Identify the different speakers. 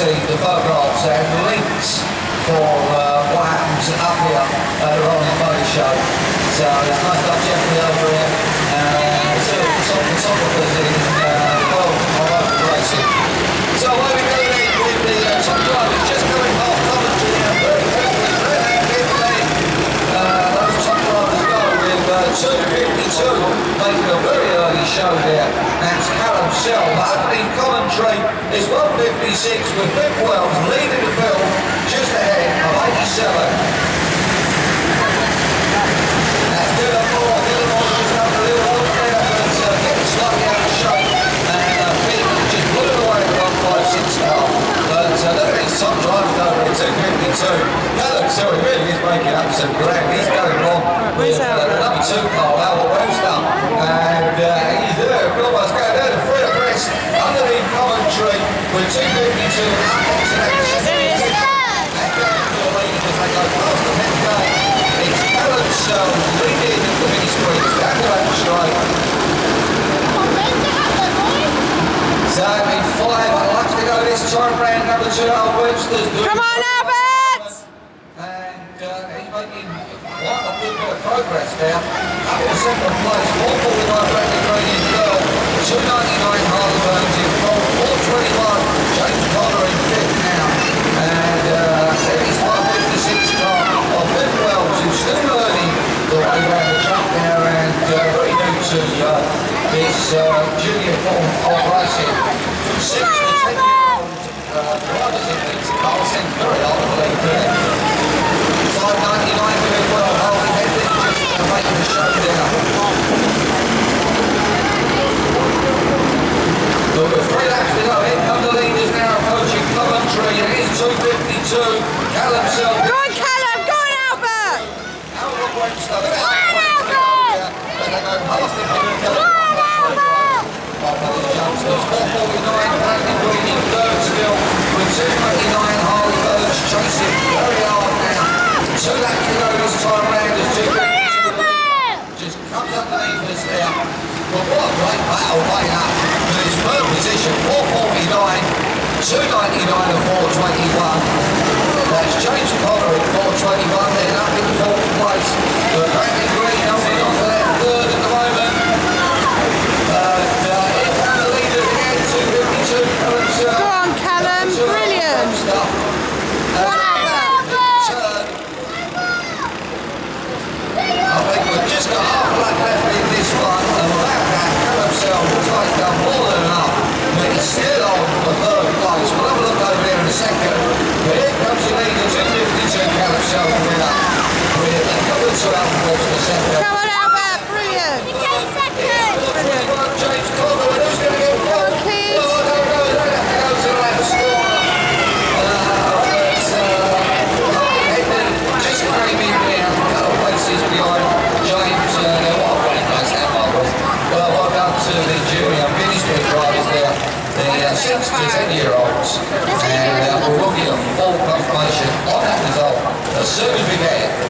Speaker 1: see the photographs and the links for what happens up here at the Rolling Motor Show. So it's nice to have Jeffrey over here and two photographers in world of racing. So where we go then with the top drivers just coming off commentary now, very carefully, those top drivers go with 2:52, making a very early show there. That's Callum Sell, but underneath commentary is 1:56 with Vic Wells leading the field just ahead of 87. That's Dylan Moore just up a little off there, but getting slightly out of shape, and Vic just put it away at 1:56 car. But there is some drivers over at 2:52. Callum Sell really is making up some ground. He's going wrong with the number 2 car, Webster, and he's there, almost going down to free abreast underneath commentary with 2:52 up onto that. It's Callum Sell leading the mini sprints down the back straight. So in 5, I'd like to go this time round, number 2, Webster's doing.
Speaker 2: Come on, Albert!
Speaker 1: And he's making quite a good bit of progress now. Up in 2nd place, 4:49 Bradley Green in 3rd, 2:99 Harley Burns in 4th, 4:21 James Connor in 5th now. And it's 1:56 car of Vic Wells, who's still learning the way around the track now and very new to this junior form of racing. 6 to 10-year-old drivers in this car seems very hard to believe, doesn't it? 5:99 Vic Wells, Harley Hendrick just making the show there. But with 3 laps to go, in come the leaders now approaching commentary. It is 2:52. Callum Sell.
Speaker 2: Go on, Callum! Go on, Albert!
Speaker 1: Albert Webster.
Speaker 2: Go on, Albert!
Speaker 1: They go past him.
Speaker 2: Go on, Albert!
Speaker 1: Youngsters, 4:49 Bradley Green in 3rd still, with 2:29 Harley Burns chasing very hard now. 2 laps to go this time round as 2:52 just comes underneath us there. But what a great battle right up to his 3rd position, 4:49, 2:99 and 4:21. That's James Connor at 4:21, then up in 4th place. But Bradley Green holding on to that 3rd at the moment. Here come the leaders again, 2:52.
Speaker 2: Go on, Callum, brilliant! Go on, Albert!
Speaker 1: I think we've just got half a lap left in this one, and without that, Callum Sell looks like he's done more than enough. But he's still on the 3rd place. We'll have a look over here in a second. But here comes the leader, 2:52, Callum Sell, the winner. With a couple of 2 out for the second.
Speaker 2: Come on, Albert, brilliant! Brilliant.
Speaker 1: James Connor, and who's going to get
Speaker 2: Go on, kids!
Speaker 1: Oh, I don't know, they have to go to that score. Just came in there, a couple of places behind James. What a great place that was. Well, well done to the junior mini sprint drivers there, the 6 to 10-year-olds. And we will get a full confirmation on that result as soon as we get it.